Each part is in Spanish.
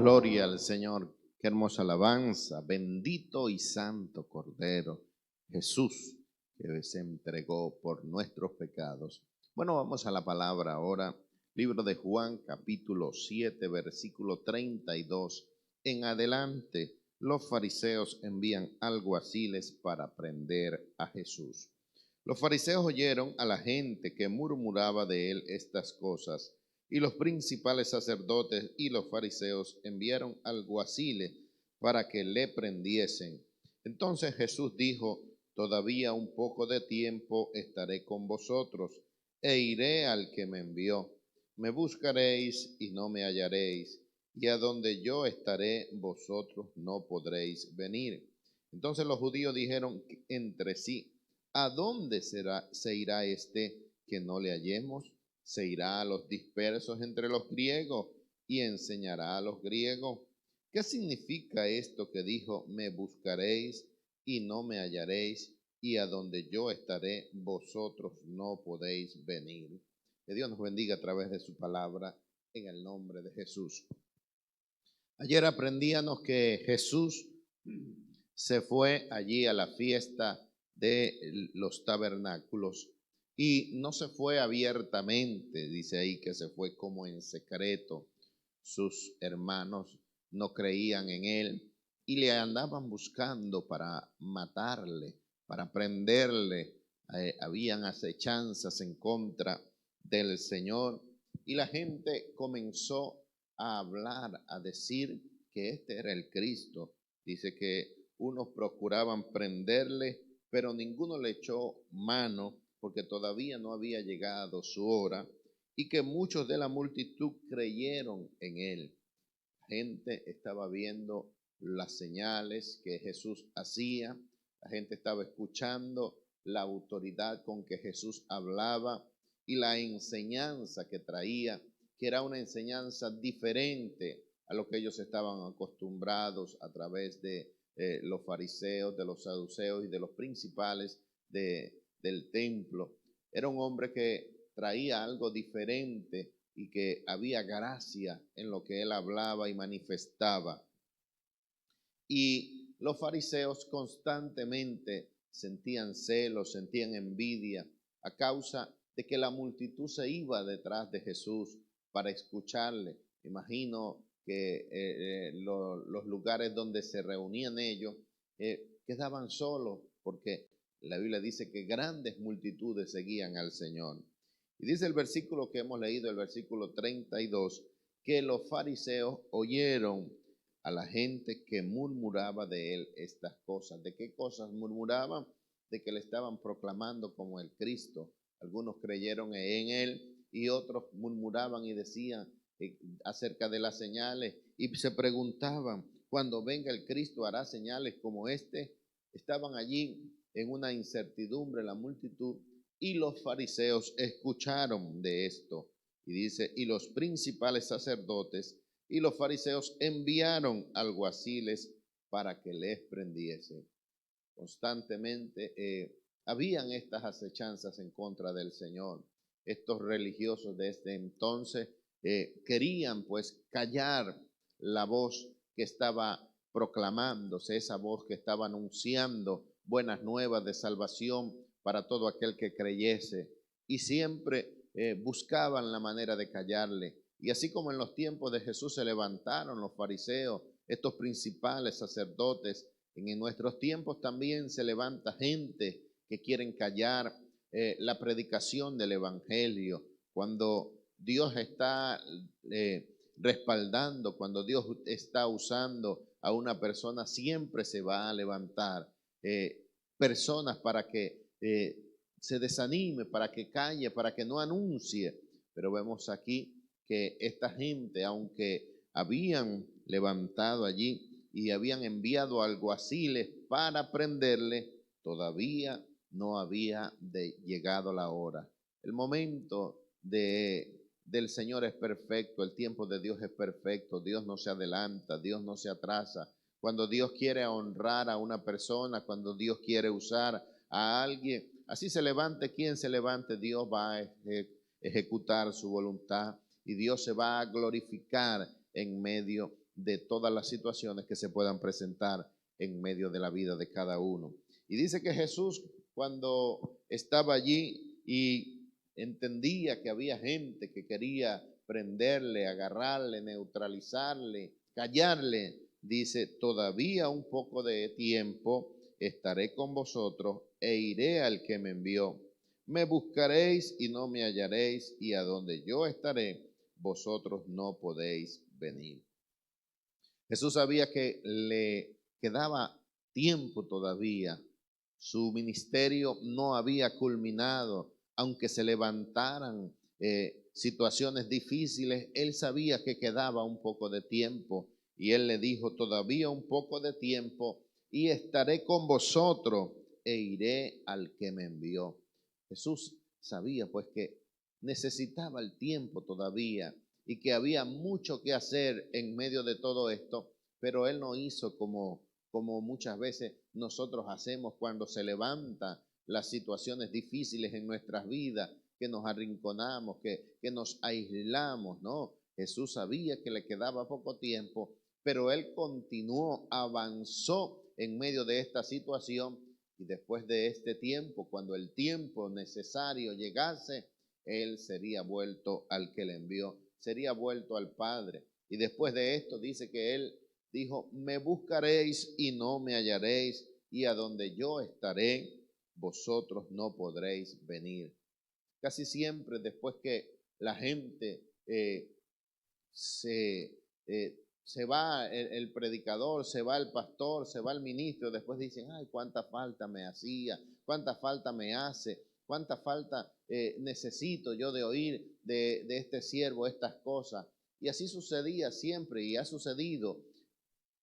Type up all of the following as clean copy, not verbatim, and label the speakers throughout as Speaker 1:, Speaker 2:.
Speaker 1: Gloria al Señor. Qué hermosa alabanza. Bendito y santo Cordero Jesús, que se entregó por nuestros pecados. Bueno, vamos a la palabra ahora. Libro de Juan, capítulo 7, versículo 32. En adelante, los fariseos envían alguaciles para prender a Jesús. Los fariseos oyeron a la gente que murmuraba de él estas cosas, y los principales sacerdotes y los fariseos enviaron alguaciles para que le prendiesen. Entonces Jesús dijo: todavía un poco de tiempo estaré con vosotros, e iré al que me envió. Me buscaréis y no me hallaréis, y a donde yo estaré, vosotros no podréis venir. Entonces los judíos dijeron entre sí: ¿a dónde se irá este que no le hallemos? Se irá a los dispersos entre los griegos y enseñará a los griegos. ¿Qué significa esto que dijo: me buscaréis y no me hallaréis, y a donde yo estaré, vosotros no podéis venir? Que Dios nos bendiga a través de su palabra, en el nombre de Jesús. Ayer aprendíamos que Jesús se fue allí a la fiesta de los tabernáculos, y no se fue abiertamente, dice ahí que se fue como en secreto. Sus hermanos no creían en él y le andaban buscando para matarle, para prenderle. Habían acechanzas en contra del Señor, y la gente comenzó a hablar, a decir que este era el Cristo. Dice que unos procuraban prenderle, pero ninguno le echó mano, porque todavía no había llegado su hora, y que muchos de la multitud creyeron en él. La gente estaba viendo las señales que Jesús hacía, la gente estaba escuchando la autoridad con que Jesús hablaba y la enseñanza que traía, que era una enseñanza diferente a lo que ellos estaban acostumbrados a través de los fariseos, de los saduceos y de los principales del templo. Era un hombre que traía algo diferente y que había gracia en lo que él hablaba y manifestaba. Y los fariseos constantemente sentían celos, sentían envidia a causa de que la multitud se iba detrás de Jesús para escucharle. Imagino que los lugares donde se reunían ellos quedaban solos, porque la Biblia dice que grandes multitudes seguían al Señor. Y dice el versículo que hemos leído, el versículo 32, que los fariseos oyeron a la gente que murmuraba de él estas cosas. ¿De qué cosas murmuraban? De que le estaban proclamando como el Cristo. Algunos creyeron en él y otros murmuraban y decían acerca de las señales, y se preguntaban: cuando venga el Cristo, ¿hará señales como este? Estaban allí en una incertidumbre la multitud, y los fariseos escucharon de esto. Y dice: y los principales sacerdotes y los fariseos enviaron alguaciles para que les prendiesen. Constantemente habían estas acechanzas en contra del Señor. Estos religiosos de este entonces querían pues callar la voz que estaba proclamándose, esa voz que estaba anunciando buenas nuevas de salvación para todo aquel que creyese, y siempre buscaban la manera de callarle. Y así como en los tiempos de Jesús se levantaron los fariseos, estos principales sacerdotes, en nuestros tiempos también se levanta gente que quieren callar la predicación del evangelio. Cuando Dios está respaldando, cuando Dios está usando a una persona, siempre se va a levantar personas para que se desanime, para que calle, para que no anuncie. Pero vemos aquí que esta gente, aunque habían levantado allí y habían enviado alguaciles para prenderle, todavía no había llegado la hora. El momento del Señor es perfecto, el tiempo de Dios es perfecto. Dios no se adelanta, Dios no se atrasa. Cuando Dios quiere honrar a una persona, cuando Dios quiere usar a alguien, así se levante quien se levante, Dios va a ejecutar su voluntad y Dios se va a glorificar en medio de todas las situaciones que se puedan presentar en medio de la vida de cada uno. Y dice que Jesús, cuando estaba allí y entendía que había gente que quería prenderle, agarrarle, neutralizarle, callarle, dice: todavía un poco de tiempo estaré con vosotros e iré al que me envió. Me buscaréis y no me hallaréis, y a donde yo estaré, vosotros no podéis venir. Jesús sabía que le quedaba tiempo todavía. Su ministerio no había culminado, aunque se levantaran situaciones difíciles. Él sabía que quedaba un poco de tiempo, y él le dijo: todavía un poco de tiempo y estaré con vosotros e iré al que me envió. Jesús sabía pues que necesitaba el tiempo todavía y que había mucho que hacer en medio de todo esto, pero él no hizo como muchas veces nosotros hacemos cuando se levantan las situaciones difíciles en nuestras vidas, que nos arrinconamos, que nos aislamos, ¿no? Jesús sabía que le quedaba poco tiempo, pero él continuó, avanzó en medio de esta situación, y después de este tiempo, cuando el tiempo necesario llegase, él sería vuelto al que le envió, sería vuelto al Padre. Y después de esto dice que él dijo: me buscaréis y no me hallaréis, y a donde yo estaré, vosotros no podréis venir. Casi siempre después que la gente se va el predicador, se va el pastor, se va el ministro, después dicen: ay, cuánta falta me hacía, cuánta falta me hace, cuánta falta necesito yo de oír de este siervo estas cosas. Y así sucedía siempre, y ha sucedido.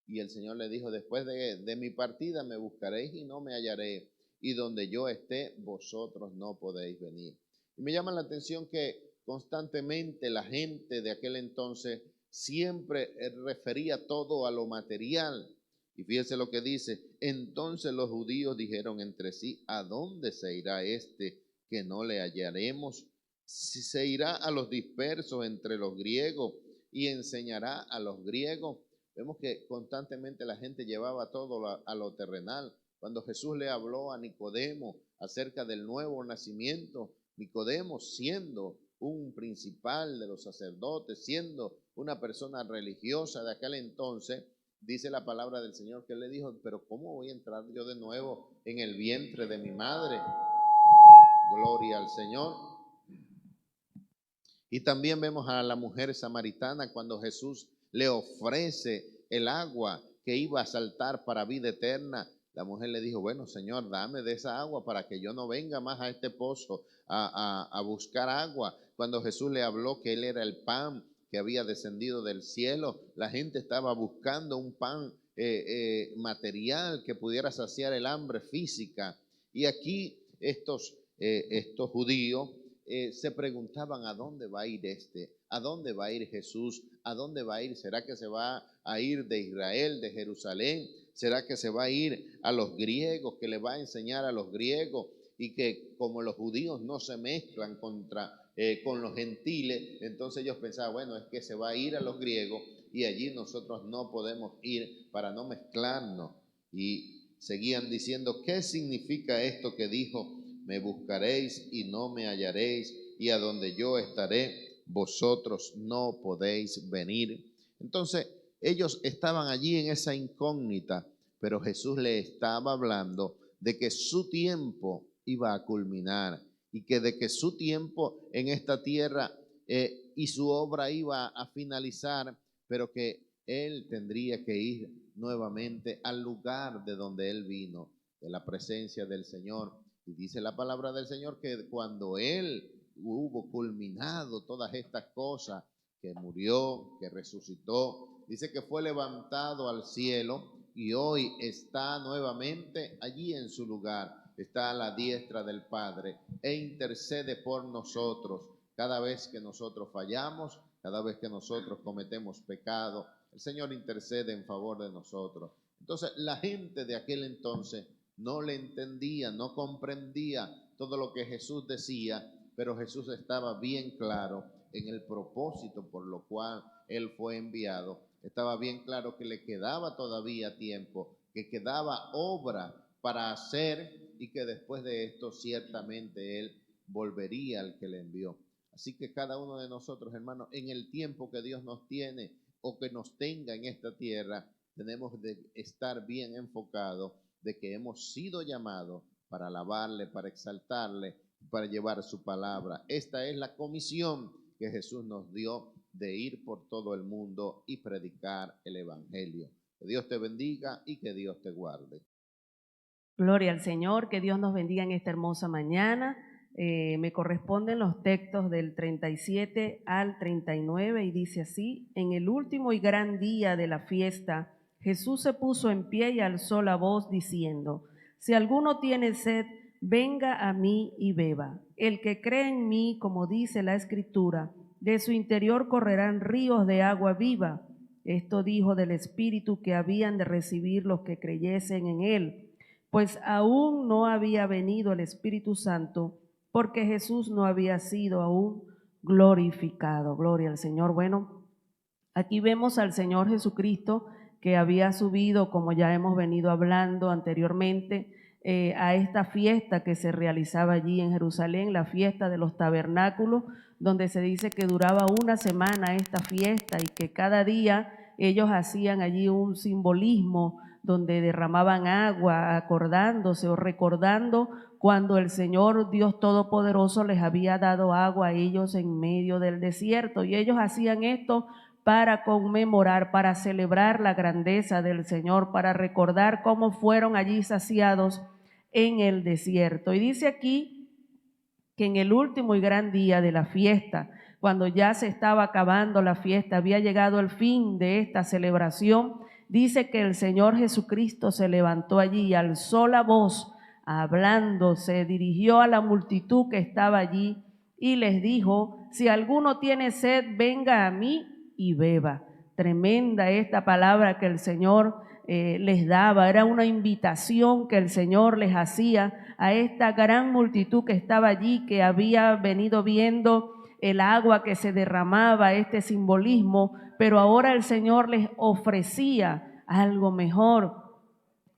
Speaker 1: Y el Señor le dijo: después de mi partida me buscaréis y no me hallaré, y donde yo esté, vosotros no podéis venir. Y me llama la atención que constantemente la gente de aquel entonces siempre refería todo a lo material. Y fíjense lo que dice: entonces los judíos dijeron entre sí: ¿a dónde se irá este que no le hallaremos? Si se irá a los dispersos entre los griegos y enseñará a los griegos. Vemos que constantemente la gente llevaba todo a lo terrenal. Cuando Jesús le habló a Nicodemo acerca del nuevo nacimiento, Nicodemo, siendo un principal de los sacerdotes, siendo una persona religiosa de aquel entonces, dice la palabra del Señor que él le dijo: pero ¿cómo voy a entrar yo de nuevo en el vientre de mi madre? Gloria al Señor. Y también vemos a la mujer samaritana cuando Jesús le ofrece el agua que iba a saltar para vida eterna. La mujer le dijo: bueno, Señor, dame de esa agua para que yo no venga más a este pozo a buscar agua. Cuando Jesús le habló que él era el pan que había descendido del cielo, la gente estaba buscando un pan material que pudiera saciar el hambre física. Y aquí estos judíos se preguntaban: ¿a dónde va a ir este? ¿A dónde va a ir Jesús? ¿A dónde va a ir? ¿Será que se va a ir de Israel, de Jerusalén? ¿Será que se va a ir a los griegos, que le va a enseñar a los griegos? Y que como los judíos no se mezclan con los gentiles, entonces ellos pensaban: bueno, es que se va a ir a los griegos y allí nosotros no podemos ir para no mezclarnos. Y seguían diciendo: ¿qué significa esto que dijo? Me buscaréis y no me hallaréis, y a donde yo estaré, vosotros no podéis venir. Entonces, ellos estaban allí en esa incógnita, pero Jesús le estaba hablando de que su tiempo iba a culminar, y que de que su tiempo en esta tierra y su obra iba a finalizar, pero que él tendría que ir nuevamente al lugar de donde él vino, de la presencia del Señor. Y dice la palabra del Señor que cuando él hubo culminado todas estas cosas, que murió, que resucitó, dice que fue levantado al cielo y hoy está nuevamente allí en su lugar, está a la diestra del Padre e intercede por nosotros cada vez que nosotros fallamos, cada vez que nosotros cometemos pecado. El Señor intercede en favor de nosotros. Entonces, la gente de aquel entonces no le entendía, no comprendía todo lo que Jesús decía, pero Jesús estaba bien claro en el propósito por lo cual él fue enviado, estaba bien claro que le quedaba todavía tiempo, que quedaba obra para hacer y que después de esto ciertamente Él volvería al que le envió. Así que cada uno de nosotros, hermanos, en el tiempo que Dios nos tiene o que nos tenga en esta tierra, tenemos de estar bien enfocados de que hemos sido llamados para alabarle, para exaltarle, para llevar su palabra. Esta es la comisión que Jesús nos dio de ir por todo el mundo y predicar el evangelio. Que Dios te bendiga y que Dios te guarde.
Speaker 2: Gloria al Señor, que Dios nos bendiga en esta hermosa mañana. Me corresponden los textos del 37 al 39 y dice así: en el último y gran día de la fiesta, Jesús se puso en pie y alzó la voz diciendo: si alguno tiene sed, venga a mí y beba. El que cree en mí, como dice la Escritura, de su interior correrán ríos de agua viva. Esto dijo del Espíritu que habían de recibir los que creyesen en él, pues aún no había venido el Espíritu Santo, porque Jesús no había sido aún glorificado. Gloria al Señor. Bueno, aquí vemos al Señor Jesucristo que había subido, como ya hemos venido hablando anteriormente, a esta fiesta que se realizaba allí en Jerusalén, la fiesta de los tabernáculos, donde se dice que duraba una semana esta fiesta y que cada día ellos hacían allí un simbolismo donde derramaban agua, acordándose o recordando cuando el Señor Dios Todopoderoso les había dado agua a ellos en medio del desierto. Y ellos hacían esto para conmemorar, para celebrar la grandeza del Señor, para recordar cómo fueron allí saciados en el desierto. Y dice aquí que en el último y gran día de la fiesta, cuando ya se estaba acabando la fiesta, había llegado el fin de esta celebración, dice que el Señor Jesucristo se levantó allí y alzó la voz, hablando, se dirigió a la multitud que estaba allí y les dijo: si alguno tiene sed, venga a mí y beba. Tremenda esta palabra que el Señor les daba, era una invitación que el Señor les hacía a esta gran multitud que estaba allí, que había venido viendo el agua que se derramaba, este simbolismo, pero ahora el Señor les ofrecía algo mejor,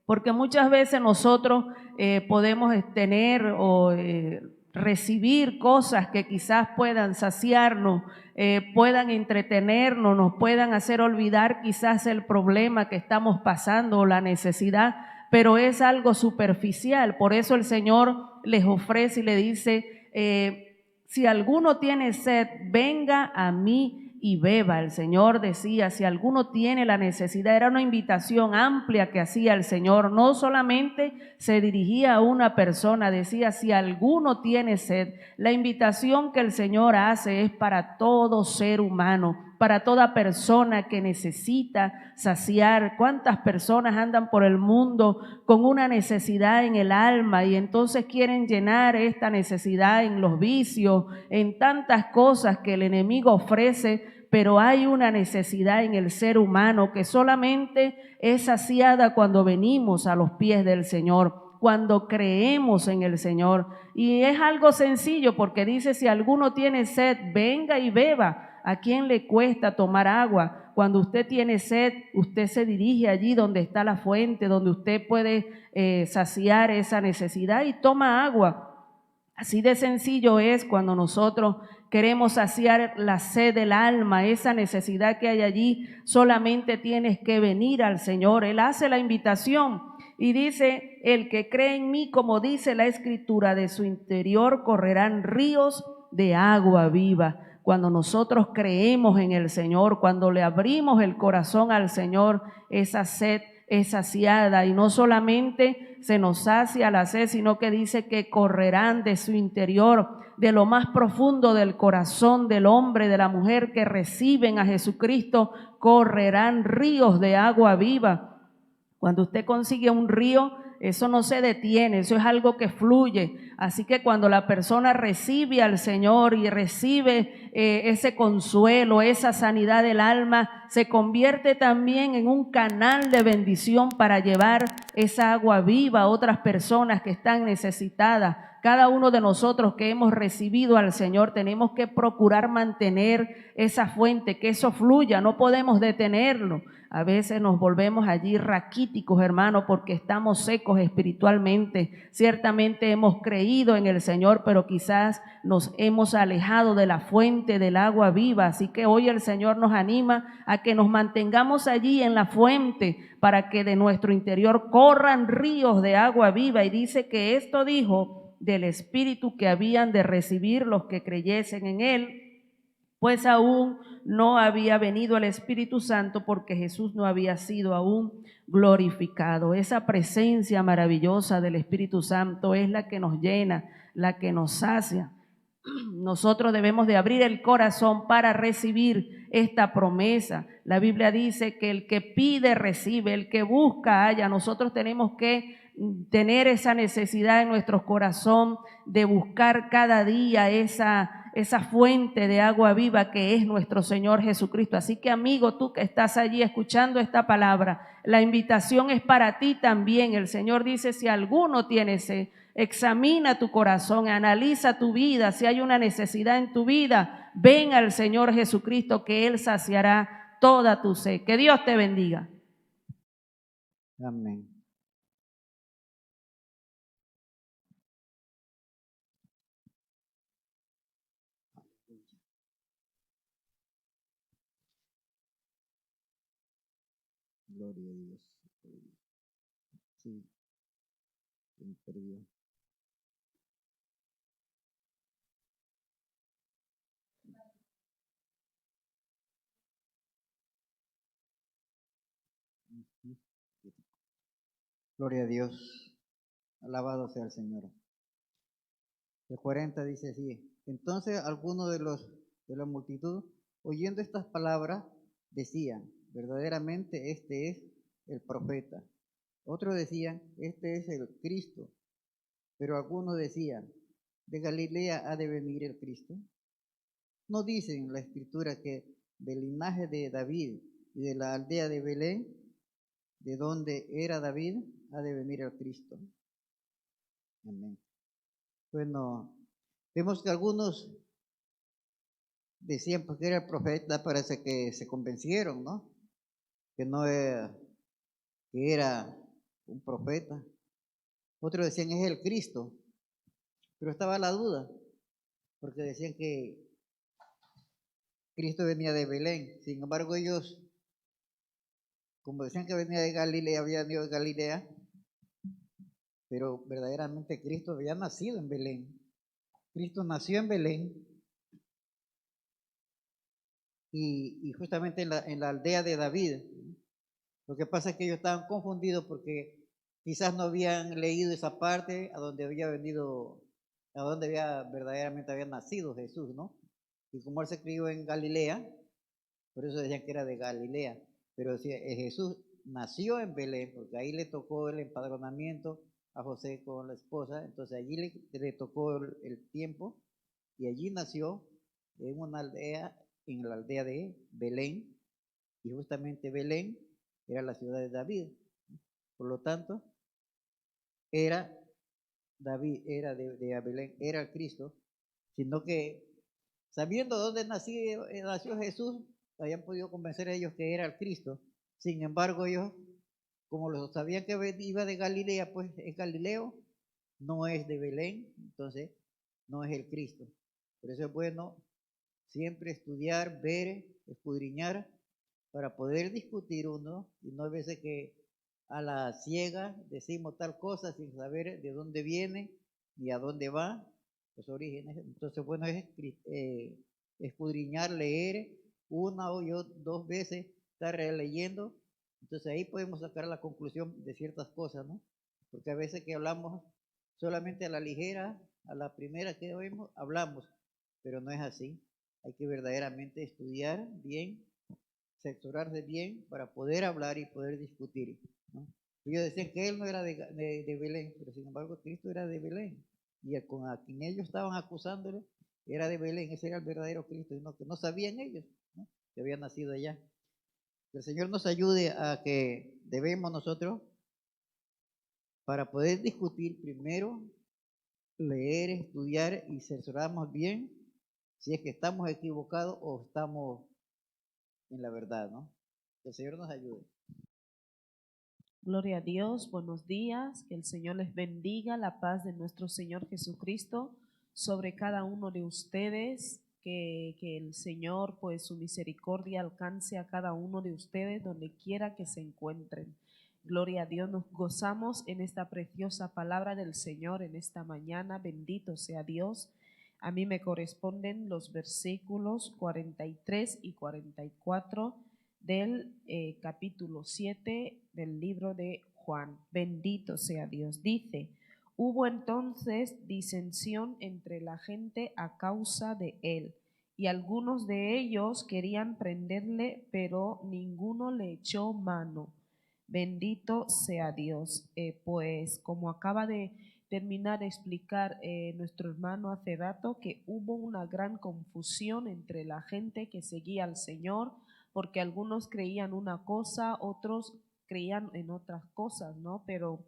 Speaker 2: porque muchas veces nosotros podemos tener o recibir cosas que quizás puedan saciarnos, puedan entretenernos, nos puedan hacer olvidar quizás el problema que estamos pasando o la necesidad, pero es algo superficial. Por eso el Señor les ofrece y le dice: si alguno tiene sed, venga a mí y beba. El Señor decía: si alguno tiene la necesidad. Era una invitación amplia que hacía el Señor. No solamente se dirigía a una persona, decía: si alguno tiene sed. La invitación que el Señor hace es para todo ser humano, para toda persona que necesita saciar. ¿Cuántas personas andan por el mundo con una necesidad en el alma y entonces quieren llenar esta necesidad en los vicios, en tantas cosas que el enemigo ofrece? Pero hay una necesidad en el ser humano que solamente es saciada cuando venimos a los pies del Señor, cuando creemos en el Señor. Y es algo sencillo, porque dice: si alguno tiene sed, venga y beba. ¿A quién le cuesta tomar agua? Cuando usted tiene sed, usted se dirige allí donde está la fuente, donde usted puede saciar esa necesidad y toma agua. Así de sencillo es cuando nosotros queremos saciar la sed del alma, esa necesidad que hay allí. Solamente tienes que venir al Señor. Él hace la invitación y dice: el que cree en mí, como dice la Escritura, de su interior correrán ríos de agua viva. Cuando nosotros creemos en el Señor, cuando le abrimos el corazón al Señor, esa sed es saciada, y no solamente se nos sacia la sed, sino que dice que correrán de su interior, de lo más profundo del corazón del hombre, de la mujer que reciben a Jesucristo, correrán ríos de agua viva. Cuando usted consigue un río, eso no se detiene, eso es algo que fluye. Así que cuando la persona recibe al Señor y recibe ese consuelo, esa sanidad del alma, se convierte también en un canal de bendición para llevar esa agua viva a otras personas que están necesitadas. cada uno de nosotros que hemos recibido al Señor, tenemos que procurar mantener esa fuente, que eso fluya, no podemos detenerlo. A veces nos volvemos allí raquíticos, hermano, porque estamos secos espiritualmente. Ciertamente hemos creído en el Señor, pero quizás nos hemos alejado de la fuente del agua viva. Así que hoy el Señor nos anima a que nos mantengamos allí en la fuente para que de nuestro interior corran ríos de agua viva. Y dice que esto dijo del Espíritu que habían de recibir los que creyesen en Él, pues aún no había venido el Espíritu Santo porque Jesús no había sido aún glorificado. Esa presencia maravillosa del Espíritu Santo es la que nos llena, la que nos sacia. Nosotros debemos de abrir el corazón para recibir esta promesa. La Biblia dice que el que pide recibe, el que busca halla. Nosotros tenemos que tener esa necesidad en nuestro corazón de buscar cada día esa fuente de agua viva que es nuestro Señor Jesucristo. Así que, amigo, tú que estás allí escuchando esta palabra, la invitación es para ti también. El Señor dice, si alguno tiene sed, examina tu corazón, analiza tu vida. Si hay una necesidad en tu vida, ven al Señor Jesucristo, que Él saciará toda tu sed. Que Dios te bendiga.
Speaker 3: Amén. Gloria a Dios. Sí, me perdió. Gloria a Dios. Alabado sea el Señor. El 40 dice así: entonces algunos de la multitud, oyendo estas palabras, decían, verdaderamente este es el profeta. Otros decían, este es el Cristo. Pero algunos decían, ¿de Galilea ha de venir el Cristo? ¿No dice en la Escritura que del linaje de David y de la aldea de Belén, de donde era David, ha de venir el Cristo? Amén. Bueno, vemos que algunos decían porque era el profeta, parece que se convencieron, ¿no? Que no era, que era un profeta. Otros decían es el Cristo, pero estaba la duda, porque decían que Cristo venía de Belén. Sin embargo, ellos, como decían que venía de Galilea, había venido de Galilea, pero verdaderamente Cristo había nacido en Belén. Cristo nació en Belén y justamente en la aldea de David. Lo que pasa es que ellos estaban confundidos porque quizás no habían leído esa parte a donde había venido, a donde verdaderamente había nacido Jesús, ¿no? Y como él se crió en Galilea, por eso decían que era de Galilea, pero decía, Jesús nació en Belén, porque ahí le tocó el empadronamiento a José con la esposa, entonces allí le tocó el tiempo y allí nació en una aldea, en la aldea de Belén, y justamente Belén era la ciudad de David. Por lo tanto, era David, era de Belén, era el Cristo, sino que sabiendo dónde nació Jesús, habían podido convencer a ellos que era el Cristo. Sin embargo, ellos, como los sabían que iba de Galilea, pues es Galileo, no es de Belén, entonces no es el Cristo. Por eso es bueno siempre estudiar, ver, escudriñar, para poder discutir uno, y no hay veces que a la ciega decimos tal cosa sin saber de dónde viene ni a dónde va, los orígenes. Entonces, bueno, es escudriñar, leer una o dos veces, estar releyendo. Entonces ahí podemos sacar la conclusión de ciertas cosas, ¿no? Porque a veces que hablamos solamente a la ligera, a la primera que oímos, hablamos, pero no es así. Hay que verdaderamente estudiar bien, asesorarse bien para poder hablar y poder discutir, ¿no? Ellos decían que él no era de Belén, pero sin embargo Cristo era de Belén. Y con a quien ellos estaban acusándole era de Belén, ese era el verdadero Cristo, sino que no sabían ellos, ¿no?, que había nacido allá. Que el Señor nos ayude a que debemos nosotros, para poder discutir primero leer, estudiar y censurarnos bien si es que estamos equivocados o estamos en la verdad, ¿no? Que el Señor nos ayude.
Speaker 2: Gloria a Dios, buenos días, que el Señor les bendiga, la paz de nuestro Señor Jesucristo sobre cada uno de ustedes, que el Señor, pues su misericordia alcance a cada uno de ustedes donde quiera que se encuentren. Gloria a Dios, nos gozamos en esta preciosa palabra del Señor en esta mañana, bendito sea Dios. A mí me corresponden los versículos 43 y 44 del capítulo 7 del libro de Juan. Bendito sea Dios. Dice: hubo entonces disensión entre la gente a causa de él, y algunos de ellos querían prenderle, pero ninguno le echó mano. Bendito sea Dios. Pues como acaba de terminar de explicar nuestro hermano hace rato, que hubo una gran confusión entre la gente que seguía al Señor, porque algunos creían una cosa, otros creían en otras cosas, ¿no? Pero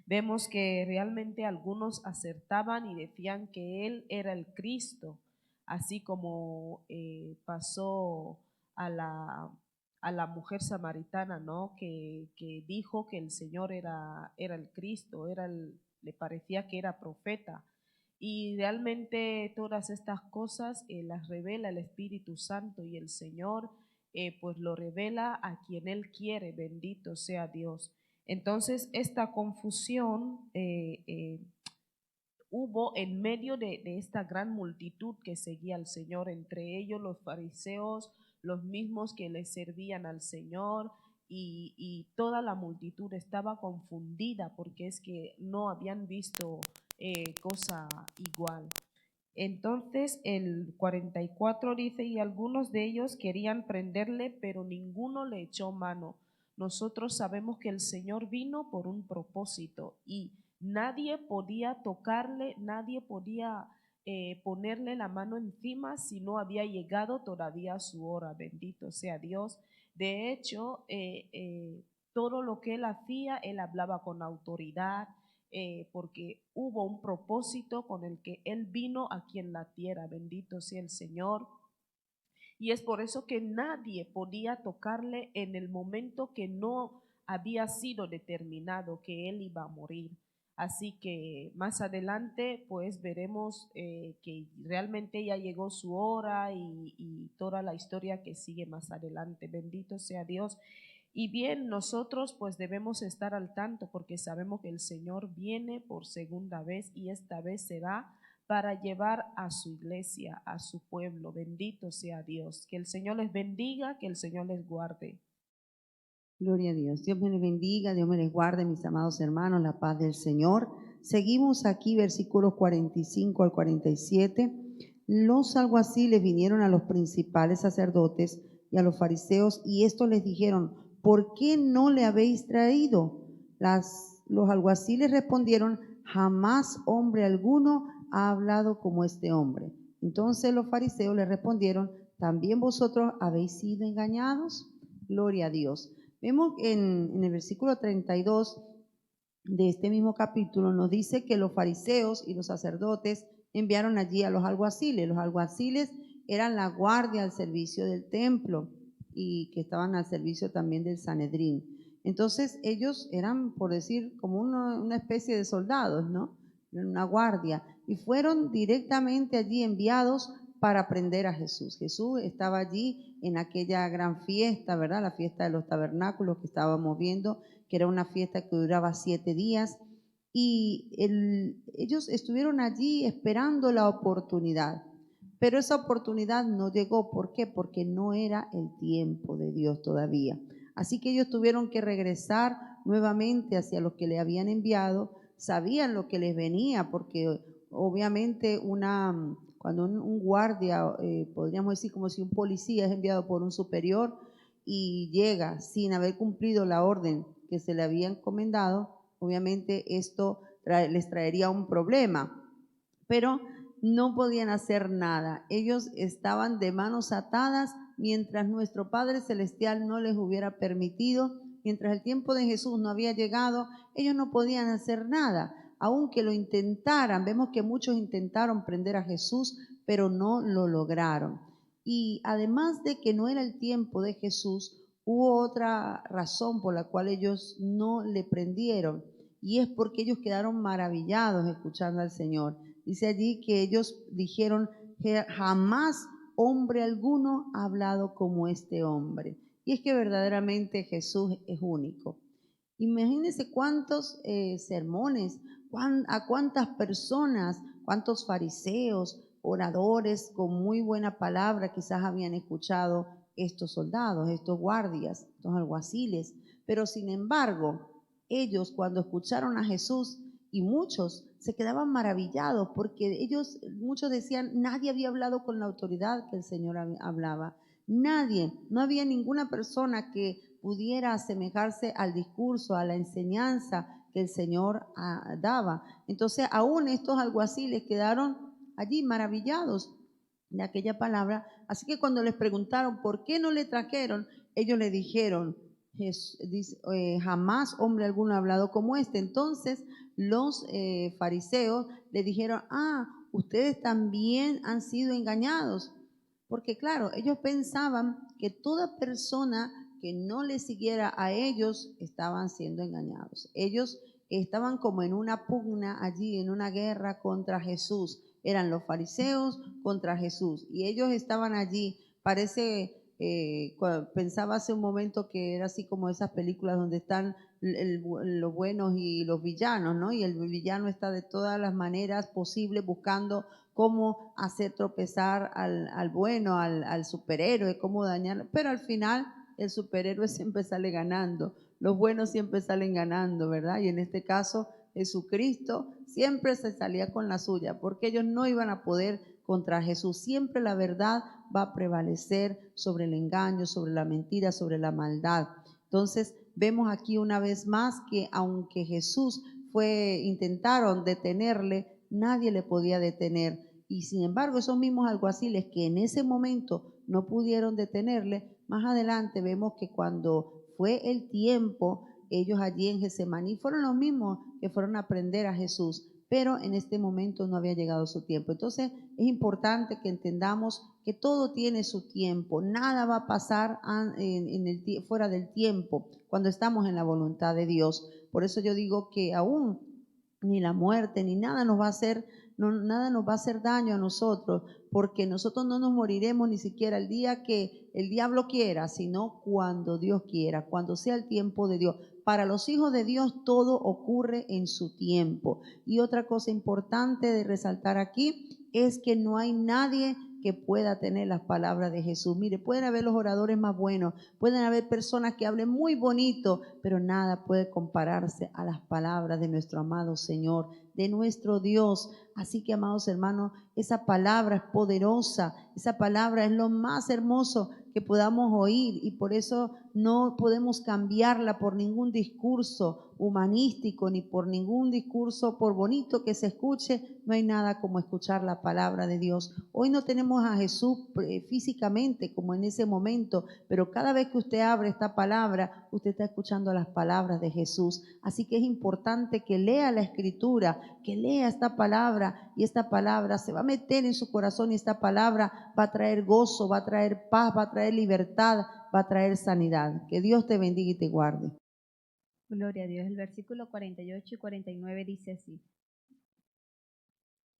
Speaker 2: vemos que realmente algunos acertaban y decían que Él era el Cristo, así como pasó a la mujer samaritana, ¿no? Que dijo que el Señor era el Cristo, le parecía que era profeta. Y realmente todas estas cosas las revela el Espíritu Santo, y el Señor pues lo revela a quien Él quiere, bendito sea Dios. Entonces esta confusión hubo en medio de esta gran multitud que seguía al Señor, entre ellos los fariseos, los mismos que le servían al Señor, y toda la multitud estaba confundida porque es que no habían visto cosa igual. Entonces el 44 dice: y algunos de ellos querían prenderle, pero ninguno le echó mano. Nosotros sabemos que el Señor vino por un propósito y nadie podía tocarle, nadie podía ponerle la mano encima si no había llegado todavía su hora. Bendito sea Dios. De hecho, todo lo que él hacía, él hablaba con autoridad, porque hubo un propósito con el que Él vino aquí en la tierra. Bendito sea el Señor. Y es por eso que nadie podía tocarle en el momento que no había sido determinado que Él iba a morir. Así que más adelante pues veremos que realmente ya llegó su hora, y toda la historia que sigue más adelante. Bendito sea Dios. Y bien, nosotros pues debemos estar al tanto, porque sabemos que el Señor viene por segunda vez, y esta vez será para llevar a su iglesia, a su pueblo. Bendito sea Dios. Que el Señor les bendiga, que el Señor les guarde.
Speaker 4: Gloria a Dios. Dios me les bendiga, Dios me les guarde, mis amados hermanos, la paz del Señor. Seguimos aquí, versículos 45 al 47. Los alguaciles vinieron a los principales sacerdotes y a los fariseos, y estos les dijeron: ¿por qué no le habéis traído? Los alguaciles respondieron: jamás hombre alguno ha hablado como este hombre. Entonces los fariseos le respondieron: ¿también vosotros habéis sido engañados? Gloria a Dios. Vemos en el versículo 32 de este mismo capítulo, nos dice que los fariseos y los sacerdotes enviaron allí a los alguaciles. Los alguaciles eran la guardia al servicio del templo y que estaban al servicio también del Sanedrín. Entonces ellos eran, por decir, como una especie de soldados, ¿no? Una guardia, y fueron directamente allí enviados para prender a Jesús. Jesús estaba allí en aquella gran fiesta, ¿verdad? La fiesta de los tabernáculos que estábamos viendo, que era una fiesta que duraba 7 días, y ellos estuvieron allí esperando la oportunidad, pero esa oportunidad no llegó. ¿Por qué? Porque no era el tiempo de Dios todavía. Así que ellos tuvieron que regresar nuevamente hacia los que le habían enviado. Sabían lo que les venía, porque obviamente cuando un guardia, podríamos decir como si un policía es enviado por un superior y llega sin haber cumplido la orden que se le había encomendado, obviamente esto les traería un problema, pero no podían hacer nada. Ellos estaban de manos atadas mientras nuestro Padre Celestial no les hubiera permitido. Mientras el tiempo de Jesús no había llegado, ellos no podían hacer nada. aunque lo intentaran, vemos que muchos intentaron prender a Jesús, pero no lo lograron. Y además de que no era el tiempo de Jesús, hubo otra razón por la cual ellos no le prendieron, y es porque ellos quedaron maravillados escuchando al Señor. Dice allí que ellos dijeron que jamás hombre alguno ha hablado como este hombre. Y es que verdaderamente Jesús es único. Imagínense cuántos sermones, a cuántas personas, cuántos fariseos, oradores con muy buena palabra quizás habían escuchado estos soldados, estos guardias, estos alguaciles. Pero sin embargo, ellos cuando escucharon a Jesús, y muchos se quedaban maravillados porque muchos decían, nadie había hablado con la autoridad que el Señor hablaba. Nadie, no había ninguna persona que pudiera asemejarse al discurso, a la enseñanza que el Señor daba. Entonces, aún estos alguaciles quedaron allí maravillados de aquella palabra. Así que cuando les preguntaron por qué no le trajeron, ellos le dijeron, jamás hombre alguno ha hablado como este. Entonces los fariseos le dijeron, ustedes también han sido engañados. Porque claro, ellos pensaban que toda persona que no le siguiera a ellos estaban siendo engañados. Ellos estaban como en una pugna allí, en una guerra contra Jesús. Eran los fariseos contra Jesús y ellos estaban allí. Parece, pensaba hace un momento que era así como esas películas donde están los buenos y los villanos, ¿no? Y el villano está de todas las maneras posibles buscando cómo hacer tropezar al bueno, al superhéroe, cómo dañar, pero al final el superhéroe siempre sale ganando, los buenos siempre salen ganando, ¿verdad? Y en este caso Jesucristo siempre se salía con la suya, porque ellos no iban a poder contra Jesús. Siempre la verdad va a prevalecer sobre el engaño, sobre la mentira, sobre la maldad. Entonces vemos aquí una vez más que aunque Jesús intentaron detenerle, nadie le podía detener. Y sin embargo, esos mismos alguaciles que en ese momento no pudieron detenerle, más adelante vemos que cuando fue el tiempo, ellos allí en Getsemaní fueron los mismos que fueron a prender a Jesús, pero en este momento no había llegado su tiempo. Entonces es importante que entendamos que todo tiene su tiempo, nada va a pasar fuera del tiempo cuando estamos en la voluntad de Dios. Por eso yo digo que aún ni la muerte ni nada nos va a hacer nada nos va a hacer daño a nosotros, porque nosotros no nos moriremos ni siquiera el día que el diablo quiera, sino cuando Dios quiera, cuando sea el tiempo de Dios. Para los hijos de Dios todo ocurre en su tiempo. Y otra cosa importante de resaltar aquí es que no hay nadie que pueda tener las palabras de Jesús. Mire, pueden haber los oradores más buenos, pueden haber personas que hablen muy bonito, pero nada puede compararse a las palabras de nuestro amado Señor, de nuestro Dios. Así que, amados hermanos, esa palabra es poderosa, esa palabra es lo más hermoso que podamos oír y por eso no podemos cambiarla por ningún discurso humanístico ni por ningún discurso, por bonito que se escuche. No hay nada como escuchar la palabra de Dios. Hoy no tenemos a Jesús físicamente como en ese momento, pero cada vez que usted abre esta palabra, usted está escuchando las palabras de Jesús. Así que es importante que lea la Escritura, que lea esta palabra, y esta palabra se va a meter en su corazón y esta palabra va a traer gozo, va a traer paz, va a traer libertad, va a traer sanidad. Que Dios te bendiga y te guarde.
Speaker 5: Gloria a Dios. El versículo 48 y 49 dice así: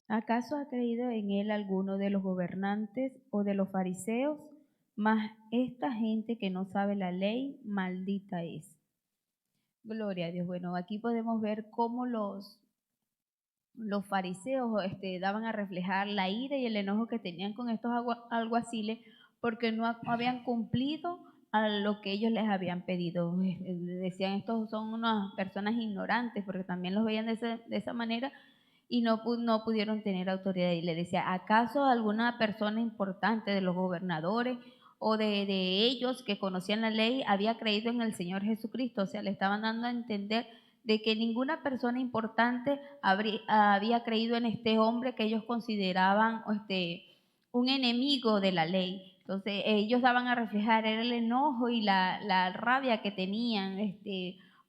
Speaker 5: ¿acaso ha creído en él alguno de los gobernantes o de los fariseos? Mas esta gente que no sabe la ley, maldita es. Gloria a Dios. Bueno, aquí podemos ver cómo los fariseos daban a reflejar la ira y el enojo que tenían con estos alguaciles porque no habían cumplido a lo que ellos les habían pedido. Decían, estos son unas personas ignorantes, porque también los veían de esa manera y no pudieron tener autoridad. Y le decía, ¿acaso alguna persona importante de los gobernadores o de ellos que conocían la ley había creído en el Señor Jesucristo? O sea, le estaban dando a entender de que ninguna persona importante había creído en este hombre que ellos consideraban un enemigo de la ley. Entonces ellos daban a reflejar era el enojo y la rabia que tenían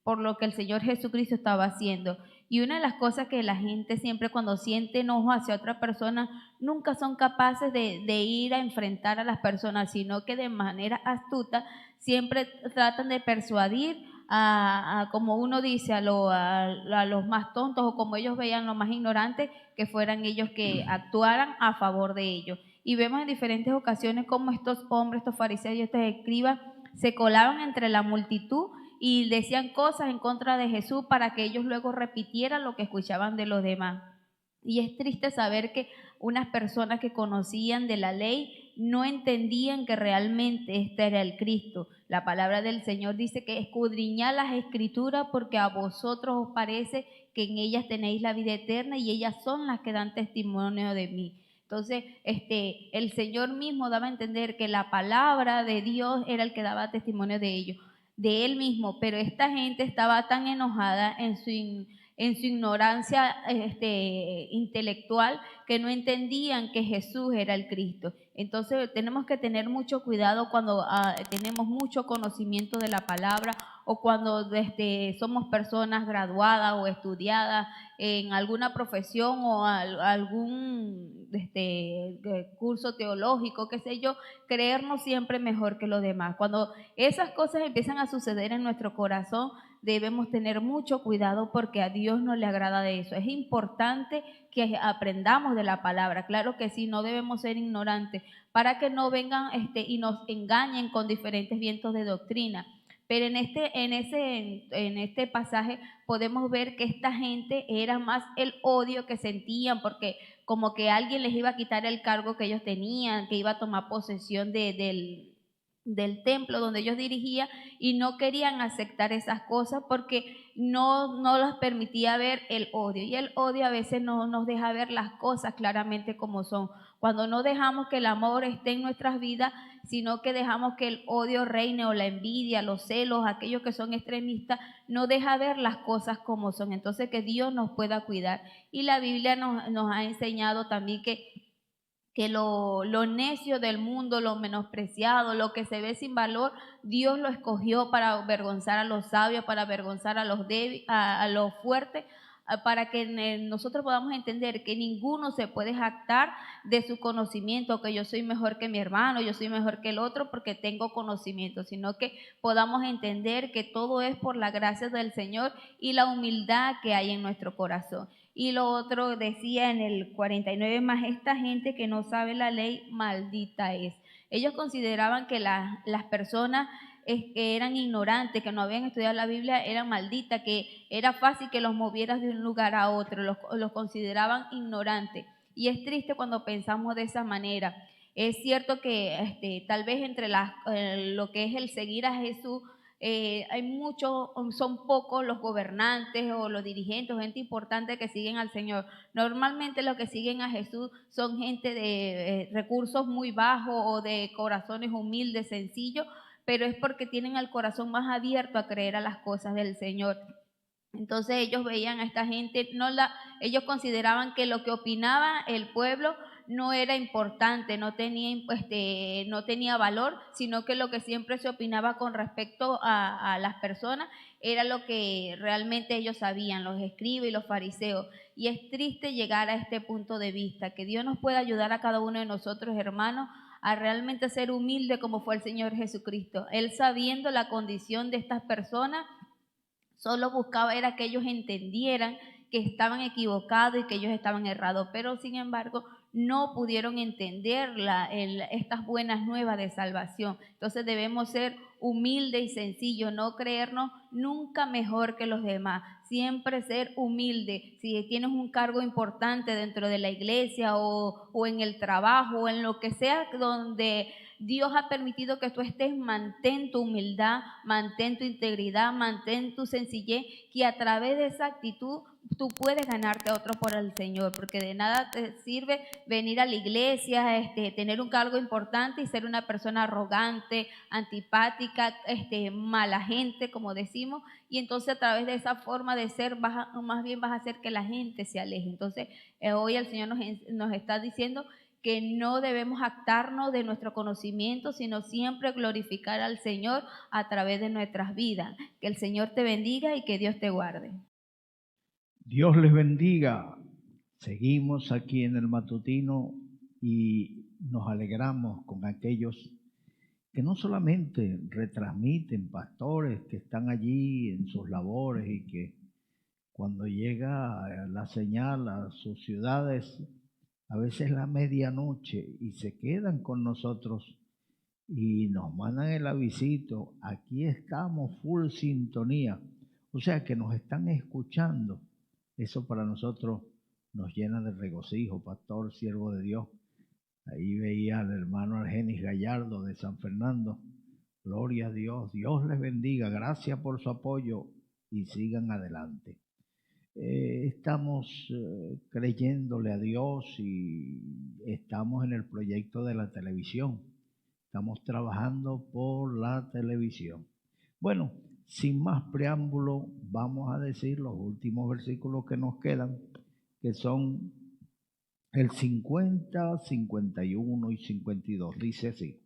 Speaker 5: por lo que el Señor Jesucristo estaba haciendo. Y una de las cosas que la gente siempre cuando siente enojo hacia otra persona, nunca son capaces de ir a enfrentar a las personas, sino que de manera astuta siempre tratan de persuadir como uno dice, a los más tontos, o como ellos veían los más ignorantes, que fueran ellos que actuaran a favor de ellos. Y vemos en diferentes ocasiones cómo estos hombres, estos fariseos y estos escribas se colaban entre la multitud y decían cosas en contra de Jesús para que ellos luego repitieran lo que escuchaban de los demás. Y es triste saber que unas personas que conocían de la ley no entendían que realmente este era el Cristo. La palabra del Señor dice que escudriñad las Escrituras porque a vosotros os parece que en ellas tenéis la vida eterna y ellas son las que dan testimonio de mí. Entonces, el Señor mismo daba a entender que la palabra de Dios era el que daba testimonio de ellos, de Él mismo, pero esta gente estaba tan enojada en su ignorancia intelectual que no entendían que Jesús era el Cristo. Entonces tenemos que tener mucho cuidado cuando tenemos mucho conocimiento de la palabra o cuando somos personas graduadas o estudiadas en alguna profesión o algún curso teológico, qué sé yo, creernos siempre mejor que los demás. Cuando esas cosas empiezan a suceder en nuestro corazón, debemos tener mucho cuidado porque a Dios no le agrada de eso. Es importante que aprendamos de la palabra, claro que sí, no debemos ser ignorantes para que no vengan y nos engañen con diferentes vientos de doctrina. Pero en este pasaje podemos ver que esta gente era más el odio que sentían porque como que alguien les iba a quitar el cargo que ellos tenían, que iba a tomar posesión del templo donde ellos dirigían y no querían aceptar esas cosas porque no les permitía ver el odio. Y el odio a veces no nos deja ver las cosas claramente como son. Cuando no dejamos que el amor esté en nuestras vidas, sino que dejamos que el odio reine o la envidia, los celos, aquellos que son extremistas, no deja ver las cosas como son. Entonces que Dios nos pueda cuidar. Y la Biblia nos ha enseñado también que lo necio del mundo, lo menospreciado, lo que se ve sin valor, Dios lo escogió para avergonzar a los sabios, para avergonzar a los débiles, a los fuertes, para que nosotros podamos entender que ninguno se puede jactar de su conocimiento, que yo soy mejor que mi hermano, yo soy mejor que el otro porque tengo conocimiento, sino que podamos entender que todo es por la gracia del Señor y la humildad que hay en nuestro corazón. Y lo otro decía en el 49, más esta gente que no sabe la ley, maldita es. Ellos consideraban que las personas que eran ignorantes, que no habían estudiado la Biblia, eran malditas, que era fácil que los movieras de un lugar a otro, los consideraban ignorantes. Y es triste cuando pensamos de esa manera. Es cierto que tal vez entre lo que es el seguir a Jesús, hay muchos, son pocos los gobernantes o los dirigentes o gente importante que siguen al Señor. Normalmente los que siguen a Jesús son gente de recursos muy bajos o de corazones humildes, sencillos, pero es porque tienen el corazón más abierto a creer a las cosas del Señor. Entonces ellos veían a esta gente, ellos consideraban que lo que opinaba el pueblo no era importante, no tenía valor, sino que lo que siempre se opinaba con respecto a las personas era lo que realmente ellos sabían, los escribas y los fariseos. Y es triste llegar a este punto de vista, que Dios nos pueda ayudar a cada uno de nosotros, hermanos, a realmente ser humilde como fue el Señor Jesucristo. Él, sabiendo la condición de estas personas, solo buscaba era que ellos entendieran que estaban equivocados y que ellos estaban errados, pero sin embargo no pudieron entender estas buenas nuevas de salvación. Entonces debemos ser humildes y sencillos, no creernos nunca mejor que los demás, siempre ser humilde. Si tienes un cargo importante dentro de la iglesia o en el trabajo o en lo que sea donde Dios ha permitido que tú estés, mantén tu humildad, mantén tu integridad, mantén tu sencillez, que a través de esa actitud tú puedes ganarte a otros por el Señor, porque de nada te sirve venir a la iglesia, tener un cargo importante y ser una persona arrogante, antipática, mala gente, como decimos, y entonces a través de esa forma de ser más bien vas a hacer que la gente se aleje. Entonces hoy el Señor nos está diciendo que no debemos jactarnos de nuestro conocimiento, sino siempre glorificar al Señor a través de nuestras vidas. Que el Señor te bendiga y que Dios te guarde.
Speaker 6: Dios les bendiga. Seguimos aquí en el matutino y nos alegramos con aquellos que no solamente retransmiten, pastores que están allí en sus labores y que cuando llega la señal a sus ciudades, a veces la medianoche, y se quedan con nosotros y nos mandan el avisito, aquí estamos full sintonía, o sea que nos están escuchando. Eso para nosotros nos llena de regocijo, pastor, siervo de Dios. Ahí veía al hermano Argenis Gallardo de San Fernando. Gloria a Dios, Dios les bendiga, gracias por su apoyo y sigan adelante. Estamos creyéndole a Dios y estamos en el proyecto de la televisión. Estamos trabajando por la televisión. Bueno, sin más preámbulo, vamos a decir los últimos versículos que nos quedan, que son el 50, 51 y 52. Dice así: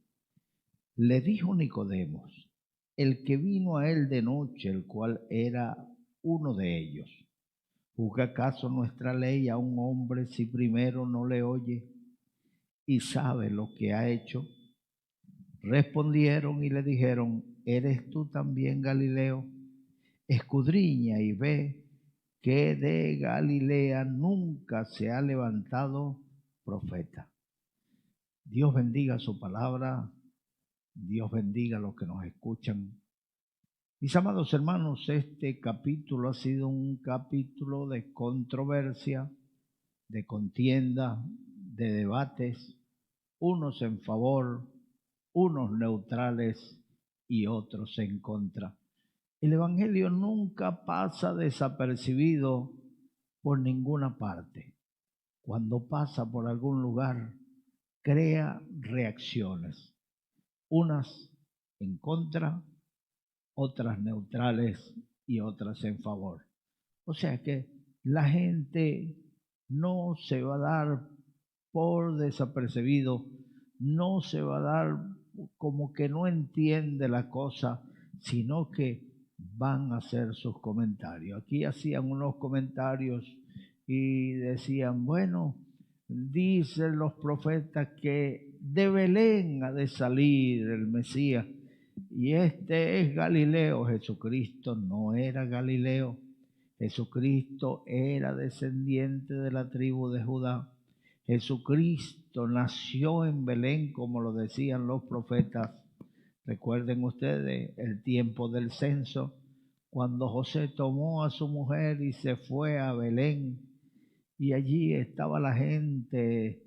Speaker 6: le dijo Nicodemos, el que vino a él de noche, el cual era uno de ellos: ¿juzga acaso nuestra ley a un hombre si primero no le oye y sabe lo que ha hecho? Respondieron y le dijeron: ¿eres tú también Galileo? Escudriña y ve que de Galilea nunca se ha levantado profeta. Dios bendiga su palabra, Dios bendiga a los que nos escuchan. Mis amados hermanos, este capítulo ha sido un capítulo de controversia, de contienda, de debates, unos en favor, unos neutrales y otros en contra. El Evangelio nunca pasa desapercibido por ninguna parte. Cuando pasa por algún lugar, crea reacciones, unas en contra, otras neutrales y otras en favor. O sea que la gente no se va a dar por desapercibido, no se va a dar como que no entiende la cosa, sino que van a hacer sus comentarios. Aquí hacían unos comentarios y decían, bueno, dicen los profetas que de Belén ha de salir el Mesías, y este es Galileo. Jesucristo no era Galileo. Jesucristo era descendiente de la tribu de Judá. Jesucristo nació en Belén, como lo decían los profetas. Recuerden ustedes el tiempo del censo, cuando José tomó a su mujer y se fue a Belén, y allí estaba la gente,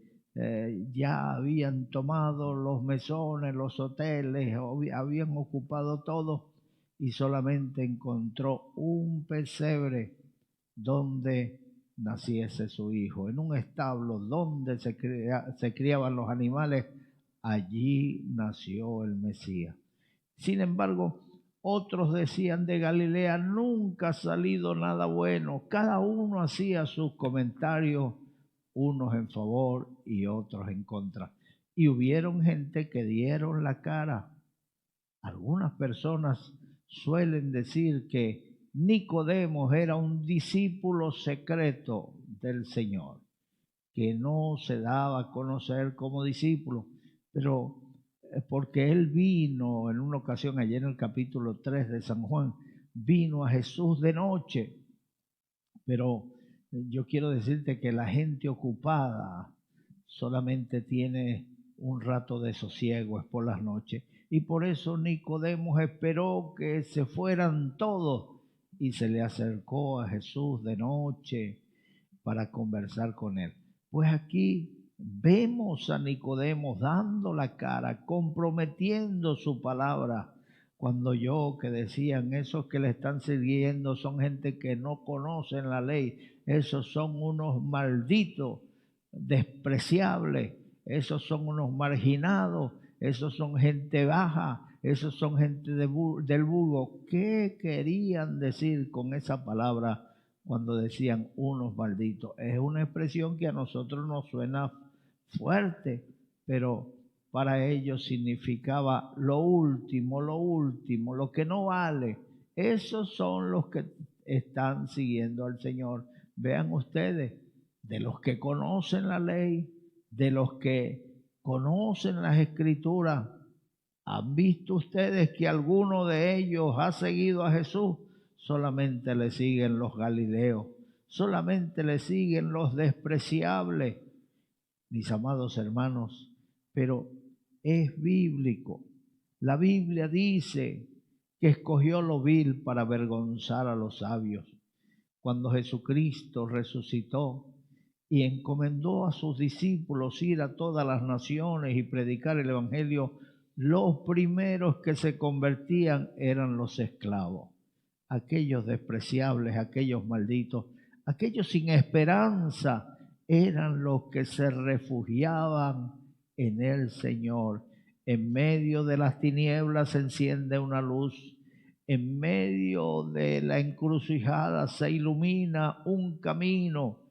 Speaker 6: ya habían tomado los mesones, los hoteles, habían ocupado todo, y solamente encontró un pesebre donde naciese su hijo, en un establo donde se criaban los animales. Allí nació el Mesías. Sin embargo, otros decían, de Galilea nunca ha salido nada bueno. Cada uno hacía sus comentarios, unos en favor y otros en contra. Y hubieron gente que dieron la cara. Algunas personas suelen decir que Nicodemo era un discípulo secreto del Señor, que no se daba a conocer como discípulo, pero porque él vino en una ocasión, ayer en el capítulo 3 de San Juan, vino a Jesús de noche. Pero yo quiero decirte que la gente ocupada solamente tiene un rato de sosiego, es por las noches. Y por eso Nicodemo esperó que se fueran todos y se le acercó a Jesús de noche para conversar con él. Pues aquí vemos a Nicodemo dando la cara, comprometiendo su palabra, cuando yo que decían, esos que le están siguiendo son gente que no conocen la ley, esos son unos malditos, despreciables, esos son unos marginados, esos son gente baja, esos son gente del vulgo. ¿Qué querían decir con esa palabra cuando decían unos malditos? Es una expresión que a nosotros nos suena fuerte, pero para ellos significaba lo último, lo que no vale. Esos son los que están siguiendo al Señor. Vean ustedes, de los que conocen la ley, de los que conocen las Escrituras, ¿han visto ustedes que alguno de ellos ha seguido a Jesús? Solamente le siguen los galileos, solamente le siguen los despreciables, mis amados hermanos, pero es bíblico. La Biblia dice que escogió lo vil para avergonzar a los sabios. Cuando Jesucristo resucitó y encomendó a sus discípulos ir a todas las naciones y predicar el Evangelio, los primeros que se convertían eran los esclavos, aquellos despreciables, aquellos malditos, aquellos sin esperanza, eran los que se refugiaban en el Señor. En medio de las tinieblas se enciende una luz, en medio de la encrucijada se ilumina un camino,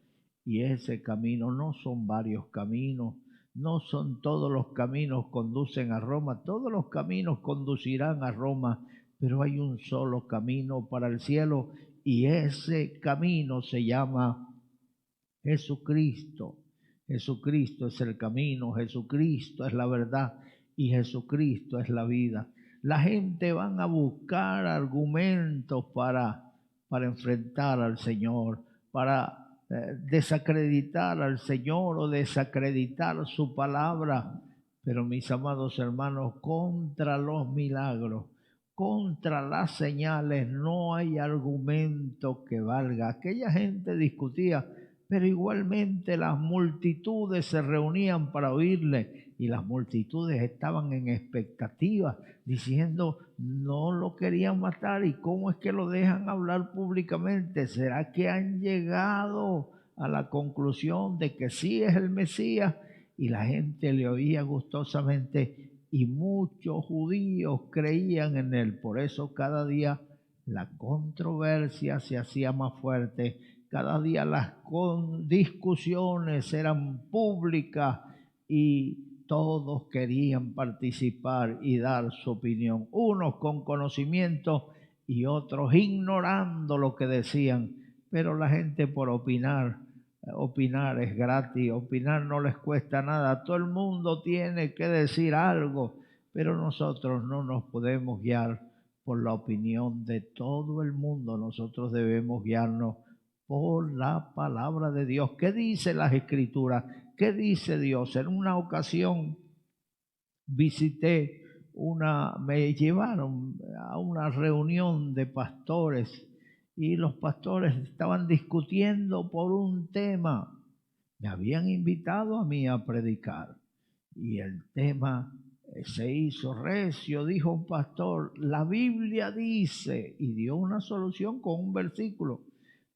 Speaker 6: y ese camino no son varios caminos, no son todos los caminos conducen a Roma, todos los caminos conducirán a Roma, pero hay un solo camino para el cielo, y ese camino se llama Jesucristo. Jesucristo es el camino, Jesucristo es la verdad y Jesucristo es la vida. La gente van a buscar argumentos para enfrentar al Señor, para desacreditar al Señor o desacreditar su palabra. Pero mis amados hermanos, contra los milagros, contra las señales, no hay argumento que valga. Aquella gente discutía, pero igualmente las multitudes se reunían para oírle y las multitudes estaban en expectativa, diciendo, no lo querían matar y cómo es que lo dejan hablar públicamente. ¿Será que han llegado a la conclusión de que sí es el Mesías? Y la gente le oía gustosamente y muchos judíos creían en él. Por eso cada día la controversia se hacía más fuerte. Cada día las discusiones eran públicas y todos querían participar y dar su opinión, unos con conocimiento y otros ignorando lo que decían. Pero la gente por opinar es gratis, opinar no les cuesta nada, todo el mundo tiene que decir algo, pero nosotros no nos podemos guiar por la opinión de todo el mundo, nosotros debemos guiarnos por la palabra de Dios. ¿Qué dice las Escrituras? ¿Qué dice Dios? En una ocasión me llevaron a una reunión de pastores y los pastores estaban discutiendo por un tema. Me habían invitado a mí a predicar y el tema se hizo recio. Dijo un pastor, la Biblia dice, y dio una solución con un versículo.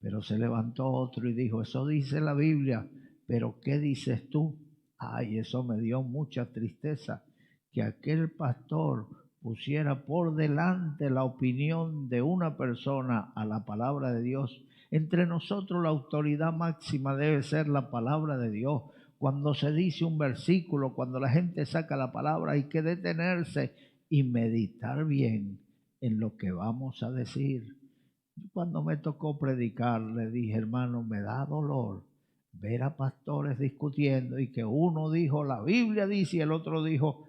Speaker 6: Pero se levantó otro y dijo, eso dice la Biblia, pero ¿qué dices tú? Ay, eso me dio mucha tristeza, que aquel pastor pusiera por delante la opinión de una persona a la palabra de Dios. Entre nosotros la autoridad máxima debe ser la palabra de Dios. Cuando se dice un versículo, cuando la gente saca la palabra, hay que detenerse y meditar bien en lo que vamos a decir. Cuando me tocó predicar, le dije, hermano, me da dolor ver a pastores discutiendo y que uno dijo, la Biblia dice, y el otro dijo,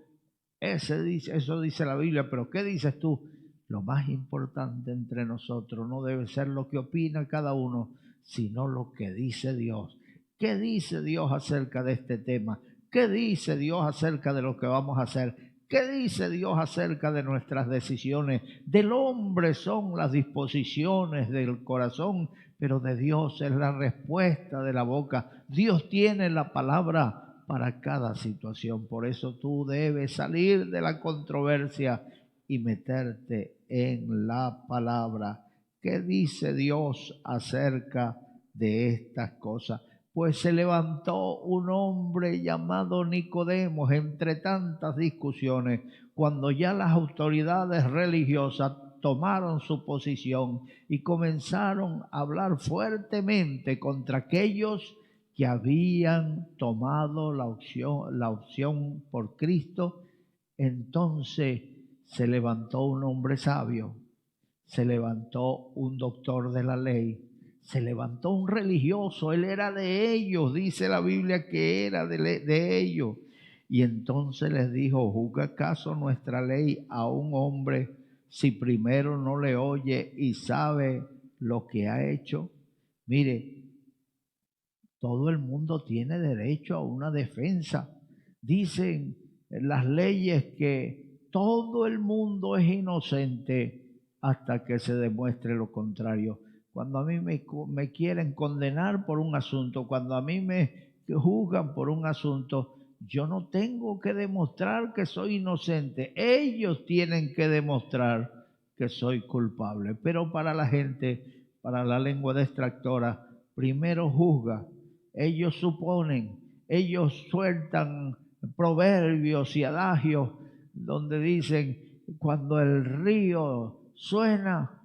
Speaker 6: eso dice la Biblia, pero ¿qué dices tú? Lo más importante entre nosotros no debe ser lo que opina cada uno, sino lo que dice Dios. ¿Qué dice Dios acerca de este tema? ¿Qué dice Dios acerca de lo que vamos a hacer? ¿Qué dice Dios acerca de nuestras decisiones? Del hombre son las disposiciones del corazón, pero de Dios es la respuesta de la boca. Dios tiene la palabra para cada situación. Por eso tú debes salir de la controversia y meterte en la palabra. ¿Qué dice Dios acerca de estas cosas? Pues se levantó un hombre llamado Nicodemo entre tantas discusiones, cuando ya las autoridades religiosas tomaron su posición y comenzaron a hablar fuertemente contra aquellos que habían tomado la opción por Cristo, entonces se levantó un hombre sabio, se levantó un doctor de la ley, se levantó un religioso, él era de ellos, dice la Biblia que era de ellos. Y entonces les dijo, ¿juzga acaso nuestra ley a un hombre si primero no le oye y sabe lo que ha hecho? Mire, todo el mundo tiene derecho a una defensa. Dicen las leyes que todo el mundo es inocente hasta que se demuestre lo contrario. Cuando a mí me quieren condenar por un asunto, cuando a mí me juzgan por un asunto, yo no tengo que demostrar que soy inocente. Ellos tienen que demostrar que soy culpable. Pero para la gente, para la lengua detractora, primero juzga. Ellos suponen, ellos sueltan proverbios y adagios donde dicen, cuando el río suena,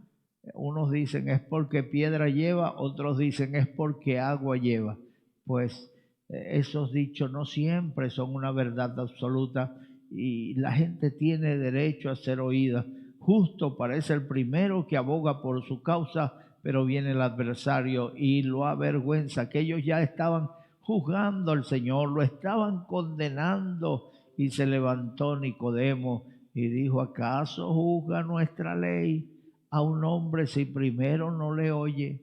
Speaker 6: unos dicen es porque piedra lleva, otros dicen es porque agua lleva. Pues esos dichos no siempre son una verdad absoluta y la gente tiene derecho a ser oída. Justo parece el primero que aboga por su causa, pero viene el adversario y lo avergüenza, que ellos ya estaban juzgando al Señor, lo estaban condenando. Y se levantó Nicodemo y dijo, ¿acaso juzga nuestra ley a un hombre si primero no le oye?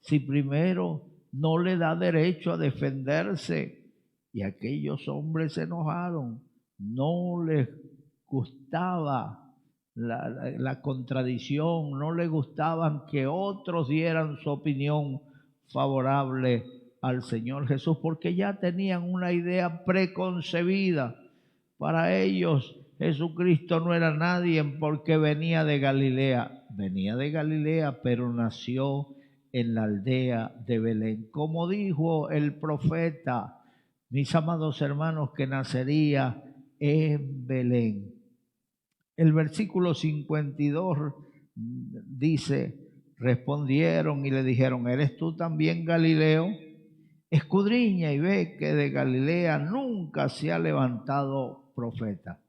Speaker 6: Si primero no le da derecho a defenderse. Y aquellos hombres se enojaron, no les gustaba la contradicción, no les gustaban que otros dieran su opinión favorable al Señor Jesús, porque ya tenían una idea preconcebida. Para ellos Jesucristo no era nadie porque venía de Galilea. Venía de Galilea, pero nació en la aldea de Belén. Como dijo el profeta, mis amados hermanos, que nacería en Belén. El versículo 52 dice, respondieron y le dijeron, ¿eres tú también Galileo? Escudriña y ve que de Galilea nunca se ha levantado profeta.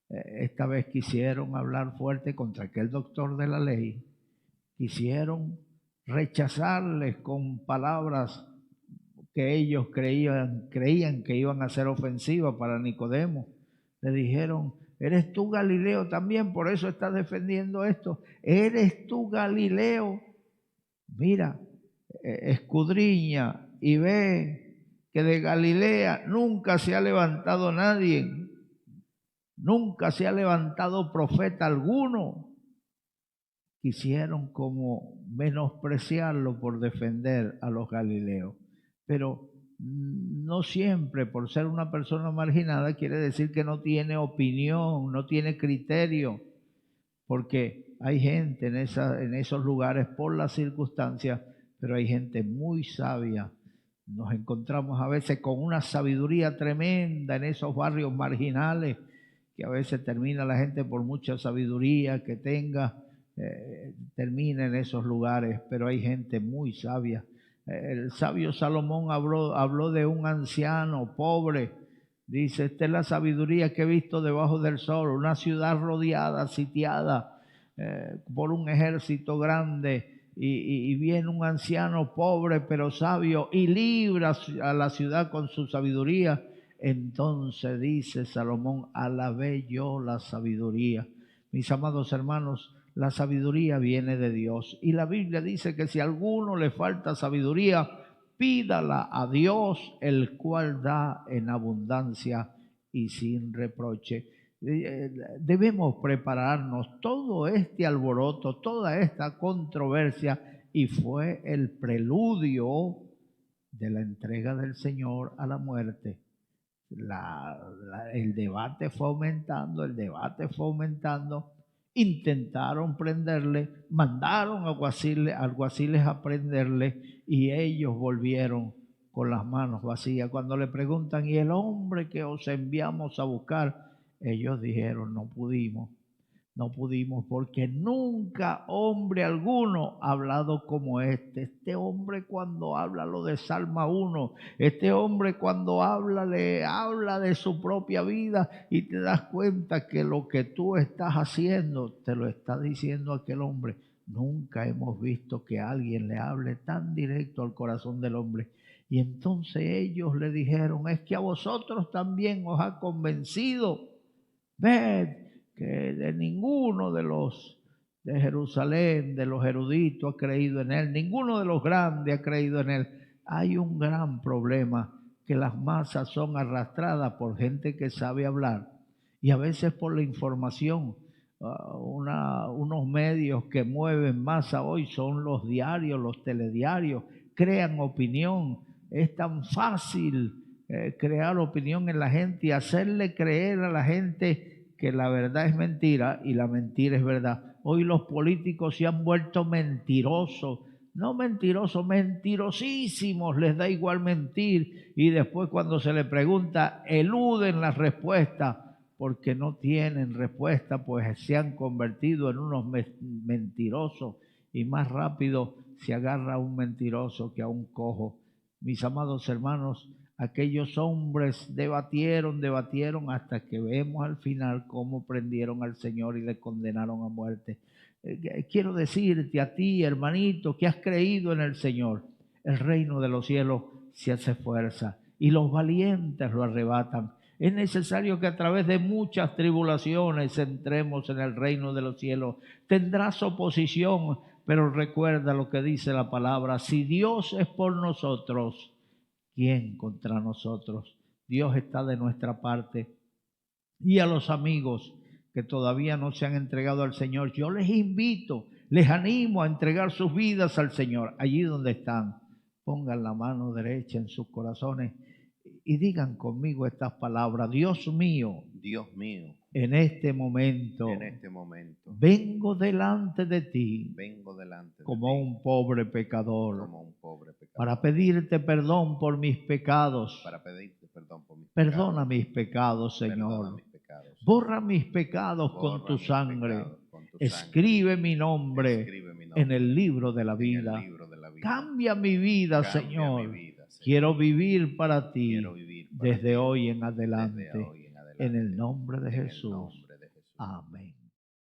Speaker 6: Esta vez quisieron hablar fuerte contra aquel doctor de la ley. Quisieron rechazarles con palabras que ellos creían que iban a ser ofensivas para Nicodemo. Le dijeron, ¿eres tú Galileo también? Por eso estás defendiendo esto. ¿Eres tú Galileo? Mira, escudriña y ve que de Galilea nunca se ha levantado nadie, nunca se ha levantado profeta alguno. Quisieron como menospreciarlo por defender a los galileos, pero no siempre por ser una persona marginada quiere decir que no tiene opinión, no tiene criterio, porque hay gente en esos lugares por las circunstancias, pero hay gente muy sabia. Nos encontramos a veces con una sabiduría tremenda en esos barrios marginales, que a veces termina la gente por mucha sabiduría que tenga, termina en esos lugares, pero hay gente muy sabia. El sabio Salomón habló de un anciano pobre. Dice, esta es la sabiduría que he visto debajo del sol, una ciudad rodeada, sitiada por un ejército grande, y viene un anciano pobre pero sabio y libra a la ciudad con su sabiduría. Entonces dice Salomón, alabé yo la sabiduría. Mis amados hermanos, la sabiduría viene de Dios. Y la Biblia dice que si a alguno le falta sabiduría, pídala a Dios, el cual da en abundancia y sin reproche. Debemos prepararnos. Todo este alboroto, toda esta controversia, y fue el preludio de la entrega del Señor a la muerte. El debate fue aumentando, intentaron prenderle, mandaron alguaciles a prenderle, y ellos volvieron con las manos vacías. Cuando le preguntan, ¿y el hombre que os enviamos a buscar? Ellos dijeron, no pudimos, No pudimos porque nunca hombre alguno ha hablado como este. Este hombre cuando habla lo desalma uno. Este hombre cuando habla le habla de su propia vida y te das cuenta que lo que tú estás haciendo te lo está diciendo aquel hombre. Nunca hemos visto que alguien le hable tan directo al corazón del hombre. Y entonces ellos le dijeron, es que a vosotros también os ha convencido. Ved que de ninguno de los de Jerusalén, de los eruditos, ha creído en él. Ninguno de los grandes ha creído en él. Hay un gran problema, que las masas son arrastradas por gente que sabe hablar y a veces por la información. Unos medios que mueven masa hoy son los diarios, los telediarios, crean opinión. Es tan fácil crear opinión en la gente y hacerle creer a la gente que la verdad es mentira y la mentira es verdad. Hoy los políticos se han vuelto mentirosos, no mentirosos, mentirosísimos, les da igual mentir y después cuando se les pregunta eluden la respuesta porque no tienen respuesta, pues se han convertido en unos mentirosos y más rápido se agarra a un mentiroso que a un cojo. Mis amados hermanos, aquellos hombres debatieron hasta que vemos al final cómo prendieron al Señor y le condenaron a muerte. Quiero decirte a ti, hermanito, que has creído en el Señor, el reino de los cielos se hace fuerza y los valientes lo arrebatan. Es necesario que a través de muchas tribulaciones entremos en el reino de los cielos. Tendrás oposición, pero recuerda lo que dice la palabra: si Dios es por nosotros, ¿quién contra nosotros? Dios está de nuestra parte. Y a los amigos que todavía no se han entregado al Señor, yo les invito, les animo a entregar sus vidas al Señor. Allí donde están, pongan la mano derecha en sus corazones y digan conmigo estas palabras: Dios mío, en este momento, vengo delante de ti como un pobre pecador, para pedirte perdón por mis pecados. Perdona mis pecados, Señor. Borra mis pecados con tu sangre. Escribe mi nombre en el libro de la vida. Cambia mi vida, Señor. Quiero vivir para ti desde hoy en adelante. En el nombre de Jesús. Amén.